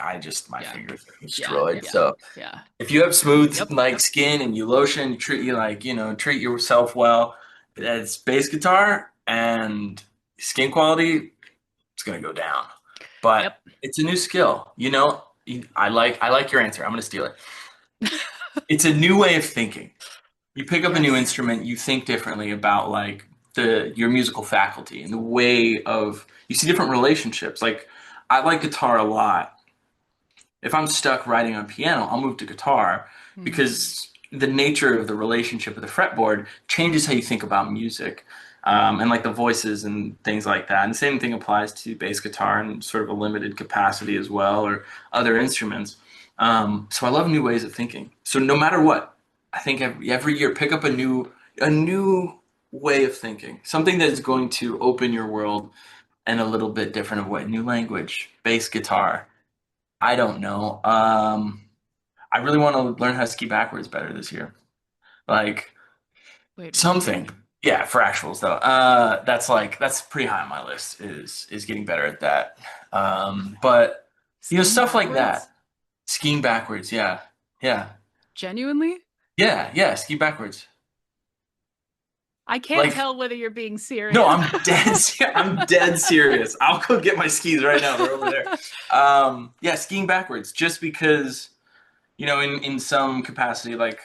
my
yeah,
fingers are
yeah,
destroyed.
yeah,
So
yeah.
if you have smooth
Yep.
like skin and you lotion, treat yourself well, it's bass guitar and skin quality, it's gonna go down. But
Yep.
it's a new skill, I like your answer. I'm gonna steal it. It's a new way of thinking. You pick up a new
Yes.
instrument, you think differently about like the your musical faculty and the way of you see different relationships. Like I like guitar a lot. If I'm stuck writing on piano, I'll move to guitar
Hmm.
because the nature of the relationship with the fretboard changes how you think about music, and like the voices and things like that. And the same thing applies to bass guitar and sort of a limited capacity as well, or other instruments. So I love new ways of thinking. So no matter what, I think every year pick up a new way of thinking, something that is going to open your world in a little bit different of way. New language, bass guitar. I don't know. I really want to learn how to ski backwards better this year. Like
Wait, really?
something. Yeah, for actuals though. That's pretty high on my list is getting better at that. But
Skiing
stuff like
backwards?
that. Skiing backwards, yeah. Yeah.
Genuinely?
Yeah, yeah, ski backwards.
I can't
Like
tell whether you're being
no,
serious.
I'm dead serious. I'll go get my skis right now. They're over there. Yeah, skiing backwards just because, in some capacity like.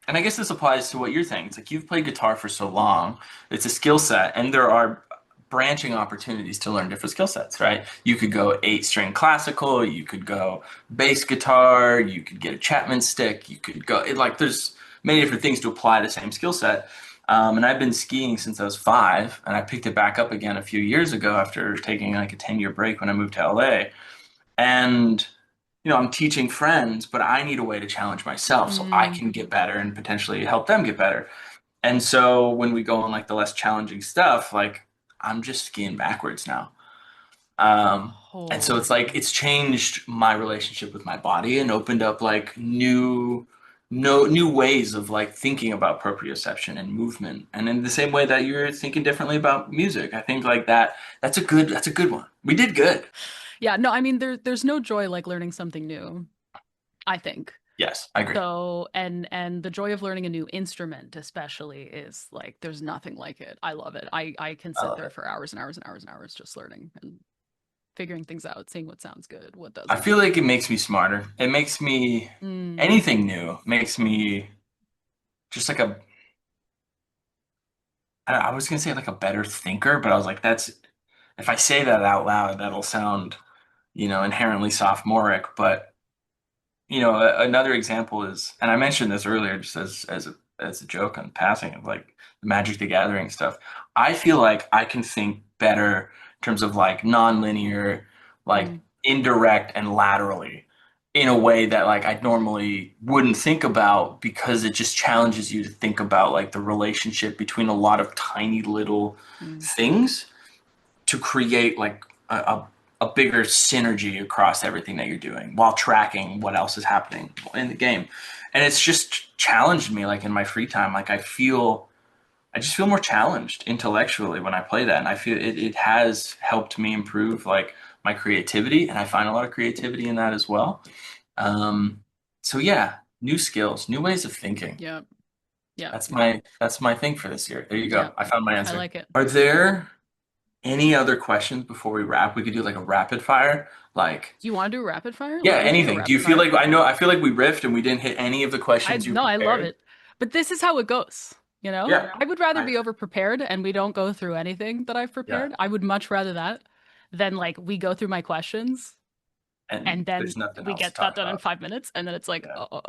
And I guess this applies to what you're saying. It's like you've played guitar for so long, it's a skill set, and there are branching opportunities to learn different skill sets, right? You could go 8 string classical, you could go bass guitar, you could get a Chapman stick, you could go, there's many different things to apply the same skill set. And I've been skiing since I was 5, and I picked it back up again a few years ago after taking like a 10-year break when I moved to LA. And I'm teaching friends, but I need a way to challenge myself so I
Mm,
can get better and potentially help them get better. And so when we go on like the less challenging stuff, like I'm just skiing backwards now. And so it's
Oh,
like it's changed my relationship with my body and opened up like new no new ways of like thinking about proprioception and movement. And in the same way that you're thinking differently about music, I think like that's a good one. We did good.
yeah. No, I mean there's no joy like learning something new, I think.
Yes, I agree.
So, and the joy of learning a new instrument especially is like there's nothing like it. I love it. I can
I
sit
love
there
it.
for hours and hours and hours and hours just learning and figuring things out, seeing what sounds good, what
I
doesn't.
feel like it makes me smarter. It makes me
Mm,
anything new makes me just like a I was gonna say like a better thinker, but I was like, that's if I say that out loud, that'll sound, inherently sophomoric. But another example is, and I mentioned this earlier, just as a joke on passing of like the Magic the Gathering stuff. I feel like I can think better in terms of like nonlinear, like
mm,
indirect and laterally in a way that like I normally wouldn't think about because it just challenges you to think about like the relationship between a lot of tiny little
mm.
things to create like a bigger synergy across everything that you're doing while tracking what else is happening in the game. And it's just challenged me like in my free time. Like I just feel more challenged intellectually when I play that. And I feel it has helped me improve like my creativity. And I find a lot of creativity in that as well. Um, so yeah, new skills, new ways of thinking.
Yeah, yeah,
That's my thing for this year. There you
yeah.
go. I found my
I
answer.
like it.
Are there any other questions before we wrap? We could do like a rapid fire. Like,
Do you want to do rapid fire?
yeah,
We can do a
anything. Do you
rapid
feel
fire.
like I feel like we riffed and we didn't hit any of the
I
questions you
no, I love
prepared.
it. But this is how it goes, you know?
Yeah.
I would rather
I
be over prepared and we don't go through anything that I've
yeah.
prepared. I would much rather that than like we go through my questions and
And
then
there's nothing
we
else to
get that
talk
done in
about.
5 minutes and then it's like,
Yeah.
oh.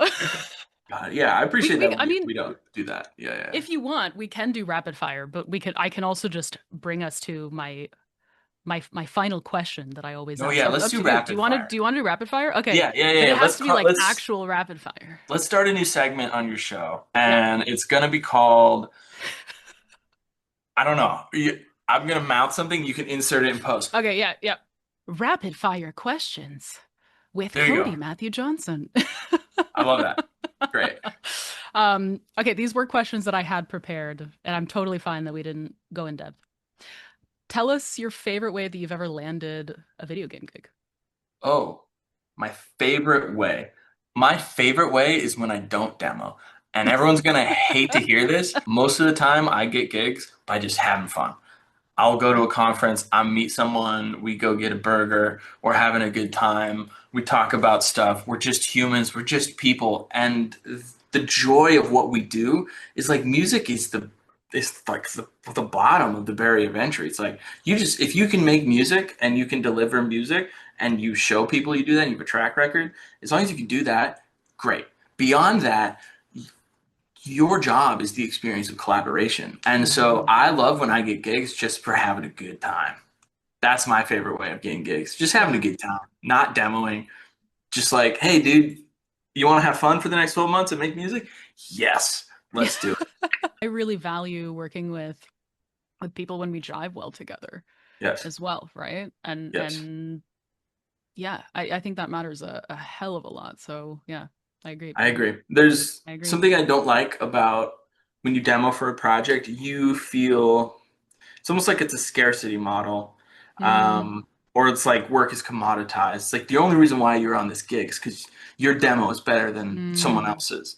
Got it. Yeah, I
We
appreciate
we
that
I mean,
we don't do that. Yeah, yeah.
if you want, we can do rapid fire, but I can also just bring us to my final question that I always
No,
ask.
yeah,
Up,
let's
up
do
to you. Do you
rapid
want to
fire.
do you want to do rapid fire? Okay.
Yeah, yeah, yeah,
But
yeah.
it has to be like actual rapid fire.
Let's start a new segment on your show.
Yep.
And it's gonna be called I don't know. I'm gonna mouth something, you can insert it in post.
Okay, yeah, yeah. Rapid fire questions with
There you go.
Cody Matthew Johnson.
I love that. Great.
Okay, these were questions that I had prepared, and I'm totally fine that we didn't go in depth. Tell us your favorite way that you've ever landed a video game gig.
Oh, my favorite way. My favorite way is when I don't demo. And everyone's gonna hate to hear this. Most of the time, I get gigs by just having fun. I'll go to a conference, I meet someone, we go get a burger, we're having a good time, we talk about stuff. We're just humans, we're just people. And the joy of what we do is like music is like the bottom of the barrier of entry. It's like you just if you can make music and you can deliver music and you show people you do that and you have a track record, as long as you can do that, great. Beyond that, your job is the experience of collaboration. And so
Hmm.
I love when I get gigs just for having a good time. That's my favorite way of getting gigs. Just having a
Yeah.
good time, not demoing. Just like, hey, dude, you want to have fun for the next 12 months and make music? Yes,
Yeah.
let's do it.
I really value working with people when we jive well together
Yes,
as well, right?
yes.
And yeah, I think that matters a hell of a lot. So yeah, I agree.
I agree. There's
I agree.
something I don't like about when you demo for a project, you feel it's almost like it's a scarcity model.
Mm,
Or it's like work is commoditized. It's like the only reason why you're on this gig is because your demo is better than someone
mm,
else's.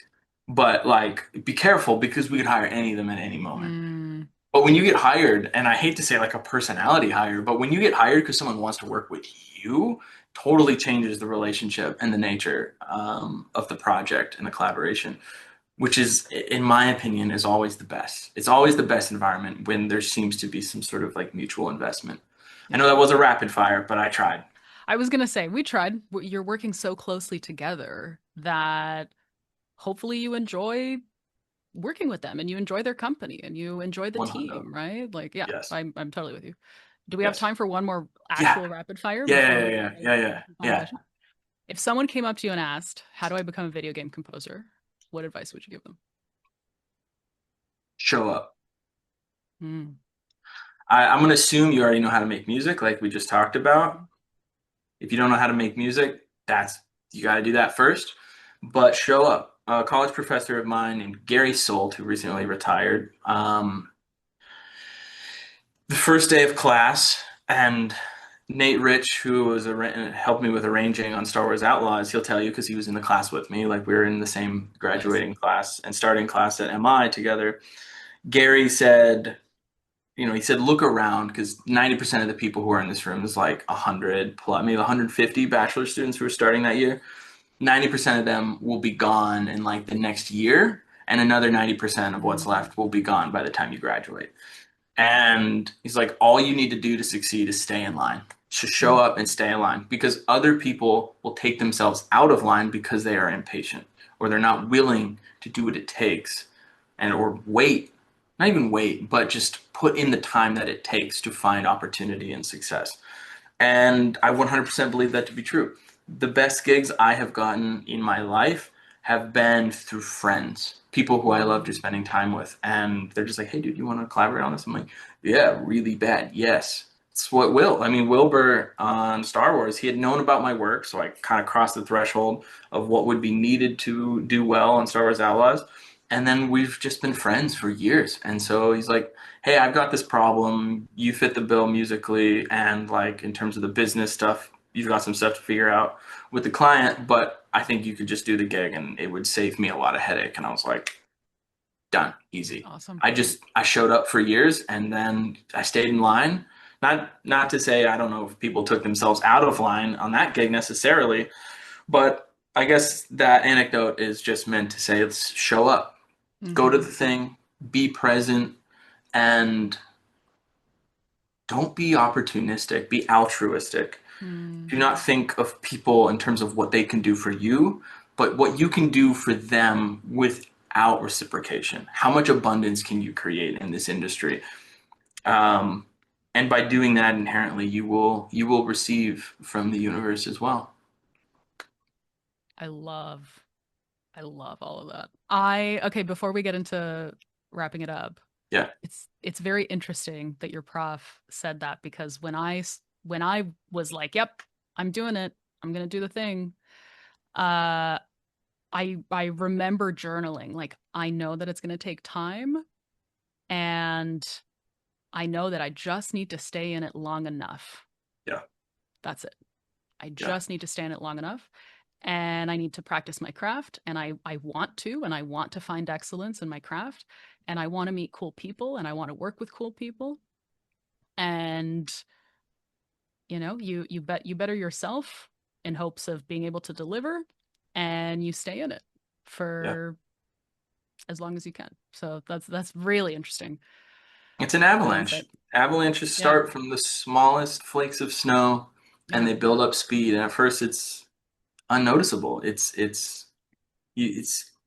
But like, be careful because we could hire any of them at any moment.
mm.
But when you get hired, and I hate to say like a personality hire, but when you get hired because someone wants to work with you, totally changes the relationship and the nature of the project and the collaboration, which is, in my opinion, is always the best. It's always the best environment when there seems to be some sort of like mutual investment. I
Yeah.
know that was a rapid fire, but I tried.
I was gonna say, we tried. You're working so closely together that hopefully you enjoy working with them and you enjoy their company and you enjoy the
100.
team, right? Like, yeah,
Yes.
I'm totally with you. Do we have
Yes.
time for one more
Yeah.
actual rapid fire
Yeah.
before
Yeah.
we
Yeah.
go
Yeah.
to
Yeah.
the final
Yeah.
question? If someone came up to you and asked, "How do I become a video game composer?" What advice would you give them?
Show up.
Hmm.
I'm gonna assume you already know how to make music, like we just talked about.
Mhm.
If you don't know how to make music, that's you got to do that first. But show up. A college professor of mine named Gary Solt, who recently retired, the first day of class, and Nate Rich, who was helped me with arranging on Star Wars Outlaws, he'll tell you because he was in the class with me. Like we were in the same
Nice.
graduating class and starting class at MI together. Gary said, he said, look around because 90% of the people who are in this room is like 100 plus, maybe 150 bachelor students who are starting that year. 90% of them will be gone in like the next year, and another 90% of what's
Mm.
left will be gone by the time you graduate. And he's like, all you need to do to succeed is stay in line. Just show up and stay in line because other people will take themselves out of line because they are impatient or they're not willing to do what it takes and or wait, not even wait, but just put in the time that it takes to find opportunity and success. And I 100% believe that to be true. The best gigs I have gotten in my life have been through friends, people who I love just
Mm.
spending time with. And they're just like, hey, dude, you want to collaborate on this? I'm like, yeah, really bad. Yes. It's what Wilbur on Star Wars, he had known about my work. So I kind of crossed the threshold of what would be needed to do well on Star Wars Outlaws. And then we've just been friends for years. And so he's like, hey, I've got this problem. You fit the bill musically, and like in terms of the business stuff, you've got some stuff to figure out with the client, but I think you could just do the gig and it would save me a lot of headache. And I was like, done, easy.
Awesome.
I showed up for years and then I stayed in line. Not to say I don't know if people took themselves out of line on that gig necessarily, but I guess that anecdote is just meant to say let's show up, go to
Hmm.
the thing, be present, and don't be opportunistic, be altruistic.
Mm.
Do not think of people in terms of what they can do for you, but what you can do for them without reciprocation. How much abundance can you create in this industry? Um, and by doing that inherently, you will receive from the universe as well.
I love, I love all of that. Okay, before we get into wrapping it up,
Yeah,
it's very interesting that your prof said that because when I was like, "Yep, I'm doing it. I'm gonna do the thing." Uh, I remember journaling. Like, I know that it's gonna take time, and I know that I just need to stay in it long enough.
yeah,
That's it. I
yeah,
just need to stay in it long enough. And I need to practice my craft. And I want to, and I want to find excellence in my craft. And I want to meet cool people and I want to work with cool people. And you better yourself in hopes of being able to deliver, and you stay in it
yeah.
for as long as you can. So that's really interesting.
It's an
Good insight.
avalanche. Avalanches
Yeah.
start from the smallest flakes of snow and
Yeah.
they build up speed. And at first it's unnoticeable. It's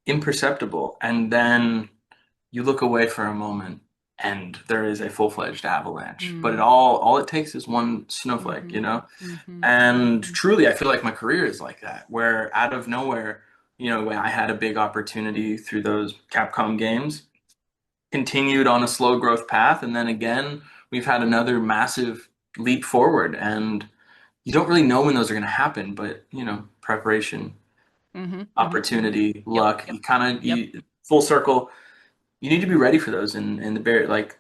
imperceptible. And then you look away for a moment and there is a full-fledged avalanche. But
Mm.
all it takes is one snowflake,
Mm-hmm. Mm-hmm.
And
Mm-hmm.
truly I feel like my career is like that, where out of nowhere, when I had a big opportunity through those Capcom games, continued on a slow growth path, and then again, we've had another massive leap forward. And you don't really know when those are going to happen, but preparation,
Mm-hmm. Mm-hmm. Mm-hmm.
opportunity,
Yep.
luck,
Yep.
you kind of
Yep.
you full circle. You need to be ready for those. And the bear, like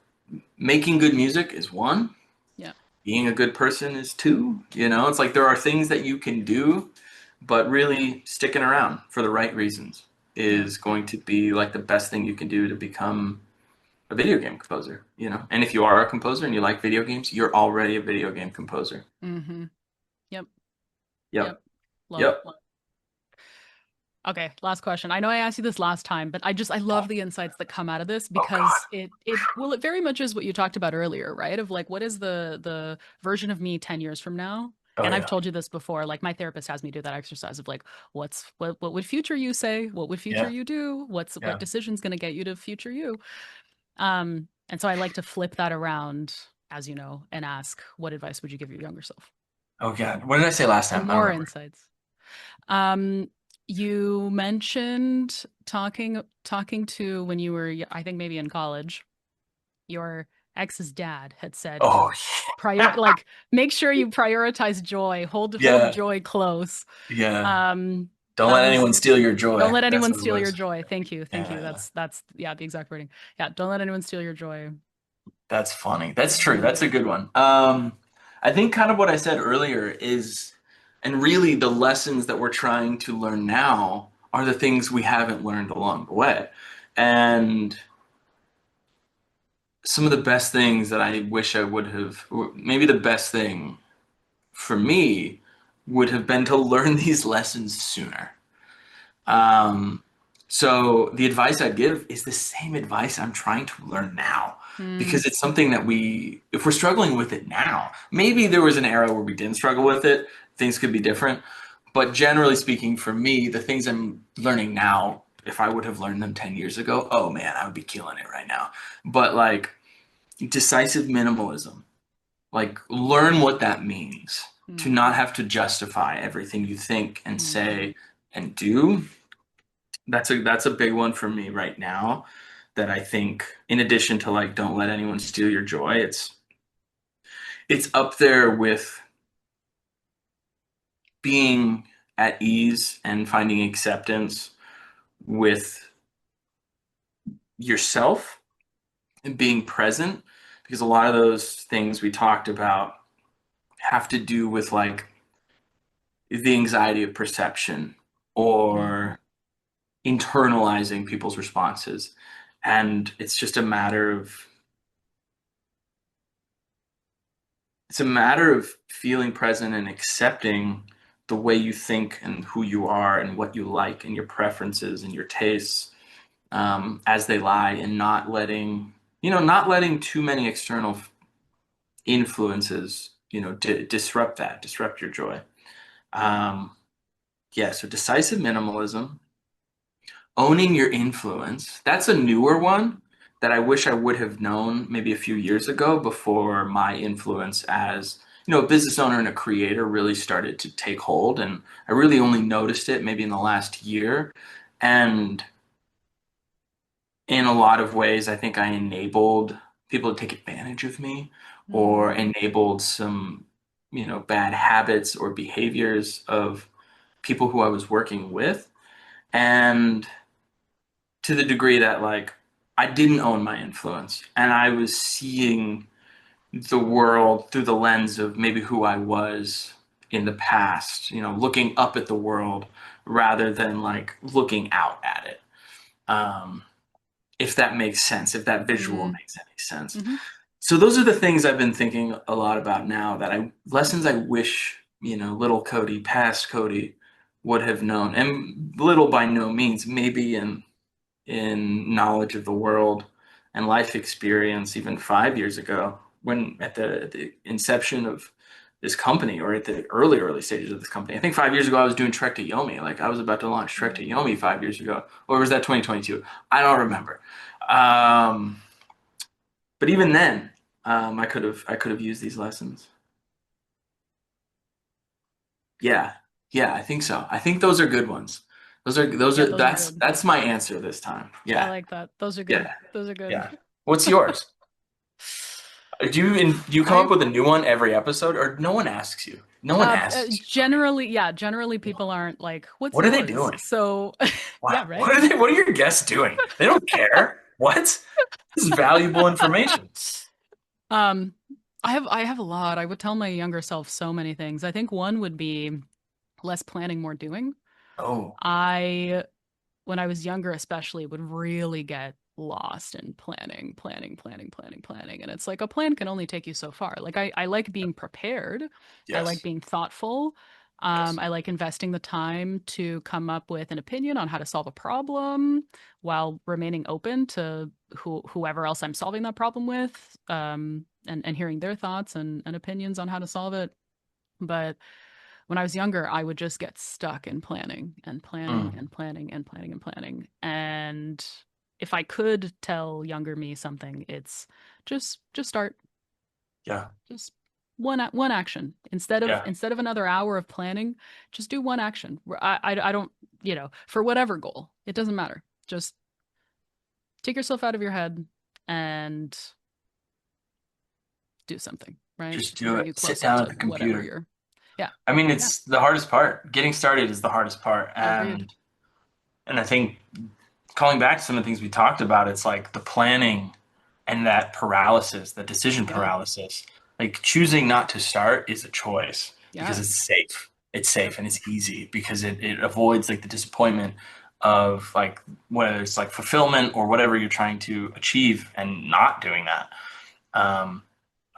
making good music is one.
Yeah.
Being a good person is two. It's like there are things that you can do, but really sticking around for the right reasons
Yeah.
is going to be like the best thing you can do to become a video game composer. And if you are a composer and you like video games, you're already a video game composer.
Mm-hmm. Yep. Yep.
Yep.
Love.
Yep.
Okay, last question. I know I asked you this last time, but I love the insights that come out of this
Oh God.
because it very much is what you talked about earlier, right? Of like what is the version of me 10 years from now?
Oh
And I've
yeah.
told you this before, like my therapist has me do that exercise of like what would future you say? What would future
Yeah.
you do? What
Yeah.
decision's going to get you to future you? And so I like to flip that around, as you know, and ask, what advice would you give your younger self?
Oh God. What did I say last
And
time? I don't
more
remember.
insights. You mentioned talking to when you were, I think maybe in college, your ex's dad had said,
Oh,
like make sure you prioritize joy, hold
yeah,
joy close.
yeah.
Um,
Don't
that
let
was
anyone steal your
don't
joy.
let
That's
anyone
what it
steal your
was.
joy. Thank you.
Yeah,
That's yeah, the exact wording. Yeah, don't let anyone steal your joy.
that's funny. That's true.
Yeah.
That's a good one. I think kind of what I said earlier is, and really the lessons that we're trying to learn now are the things we haven't learned along the way. And some of the best things that I wish I would have, or maybe the best thing for me would have been to learn these lessons sooner. Um, so the advice I'd give is the same advice I'm trying to learn now
Mm,
because it's something that if we're struggling with it now, maybe there was an era where we didn't struggle with it, things could be different. But generally speaking, for me, the things I'm learning now, if I would have learned them 10 years ago, oh man, I would be killing it right now. But like decisive minimalism, like learn what that means to
mm,
not have to justify everything you think and
mm,
say and do. That's a big one for me right now that I think in addition to like don't let anyone steal your joy, it's up there with being at ease and finding acceptance with yourself and being present because a lot of those things we talked about have to do with like the anxiety of perception
mm,
or internalizing people's responses. And it's a matter of feeling present and accepting the way you think and who you are and what you like and your preferences and your tastes as they lie and not letting too many external influences, disrupt your joy. Um, yeah, so decisive minimalism, owning your influence. That's a newer one that I wish I would have known maybe a few years ago before my influence as, a business owner and a creator really started to take hold. And I really only noticed it maybe in the last year. And in a lot of ways, I think I enabled people to take advantage of me or
mm,
enabled some, bad habits or behaviors of people who I was working with. And to the degree that like I didn't own my influence and I was seeing the world through the lens of maybe who I was in the past, looking up at the world rather than like looking out at it. Um, if that makes sense, if that visual
mm,
makes any sense.
mm-hmm.
So those are the things I've been thinking a lot about now lessons I wish, little Cody, past Cody would have known. And little by no means, maybe in knowledge of the world and life experience even 5 years ago when at the inception of this company or at the early stages of this company. I think 5 years ago I was doing Trek to Yomi. Like I was about to launch Trek to
Mm.
Yomi 5 years ago. Or was that 2022? I don't remember. Um, but even then, I could have used these lessons. Yeah. Yeah, I think so. I think those are good ones. Those
Yeah,
are
those are
that's
good.
that's my answer this time.
I
Yeah.
like that. Those are good.
Yeah.
Those are good.
Yeah. What's yours? Do you come up
I
with a new one every episode, or no one asks you? No one asks you for me.
generally, yeah, generally people aren't like, "What's
What are they
yours?"
doing?
So,
What
yeah, right.
what are they? What are your guests doing? They don't care. What? This is valuable information.
Um, I have a lot. I would tell my younger self so many things. I think one would be less planning, more doing.
Oh,
I when I was younger, especially, would really get lost in planning. And it's like a plan can only take you so far. Like I like being prepared. I like
yes,
being thoughtful.
yes.
I like investing the time to come up with an opinion on how to solve a problem while remaining open to whoever else I'm solving that problem with, and hearing their thoughts and opinions on how to solve it. But when I was younger, I would just get stuck in planning and planning
Mm,
and planning and planning and planning. And if I could tell younger me something, it's just start.
yeah,
Just one action instead of
yeah,
another hour of planning. Just do one action. I don't, for whatever goal. It doesn't matter. Just take yourself out of your head and do something, right?
Just
To
do
bring
it.
you
Sit
closer
down at
to
the
whatever
computer.
you're. Yeah.
I mean,
Yeah.
it's the hardest part. Getting started is the hardest part.
Agreed.
And I think calling back to some of the things we talked about, it's like the planning and that paralysis, the decision
Yeah.
paralysis. Like choosing not to start is a choice because
Yeah.
it's safe. It's safe
Yep.
and it's easy because it avoids like the disappointment of like whether it's like fulfillment or whatever you're trying to achieve and not doing that. Um,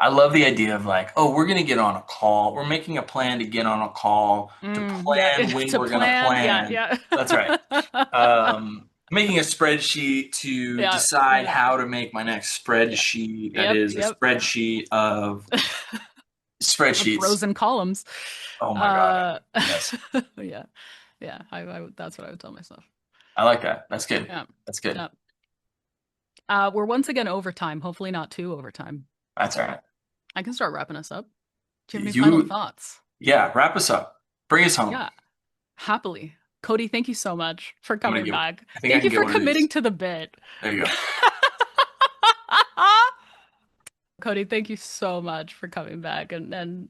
I love the idea of like, oh, we're gonna get on a call. We're making a plan to get on a call to
Yeah.
plan when
To
we're gonna
plan. Yeah.
plan.
Yeah.
That's right. Making a spreadsheet to
Yeah.
decide
Yeah.
how to make my next
Yeah.
spreadsheet. That
Yep.
is a
Yep.
spreadsheet of
Of
spreadsheets.
rows and columns.
Oh my God.
Uh,
Yes.
yeah. Yeah. That's what I would tell myself.
I like that. That's good.
Yeah.
That's good.
Yeah. We're once again overtime. Hopefully not too overtime.
That's all right.
I can start wrapping us up. Do you have any final
You,
thoughts?
yeah, wrap us up. Bring us home.
Yeah. Happily. Cody, thank you so much for
I'm gonna
coming
get,
back.
I think I
Thank
can
you
get
for
one of
committing
these.
to the bit.
There you go.
Cody, thank you so much for coming back and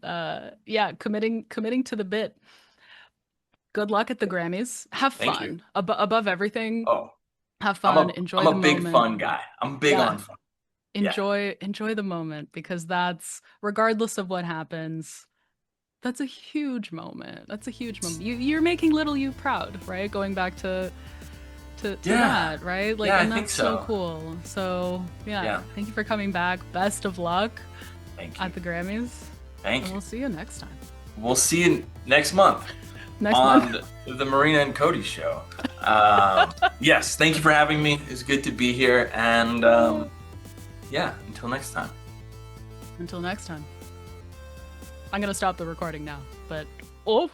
yeah, committing to the bit. Good luck at the Grammys. Have
Thank you.
fun. Above everything,
Oh,
have fun.
I'm
Enjoy
a
the
big
moment.
fun guy. I'm big
Yeah.
on fun. Yeah.
Enjoy the moment because that's regardless of what happens, that's a huge moment. That's a huge moment. You're making little you proud, right? Going back to
Yeah.
that, right? Like,
Yeah, I
and
think
that's so
so.
cool. So yeah,
Yeah.
thank you for coming back. Best of luck
Thank you.
at the Grammys,
Thank
and
you.
we'll see you next time.
We'll see you next month
Next month.
on the Marina and Cody show. Yes, thank you for having me. It's good to be here. And yeah, until next time.
Until next time. I'm gonna stop the recording now, but oh.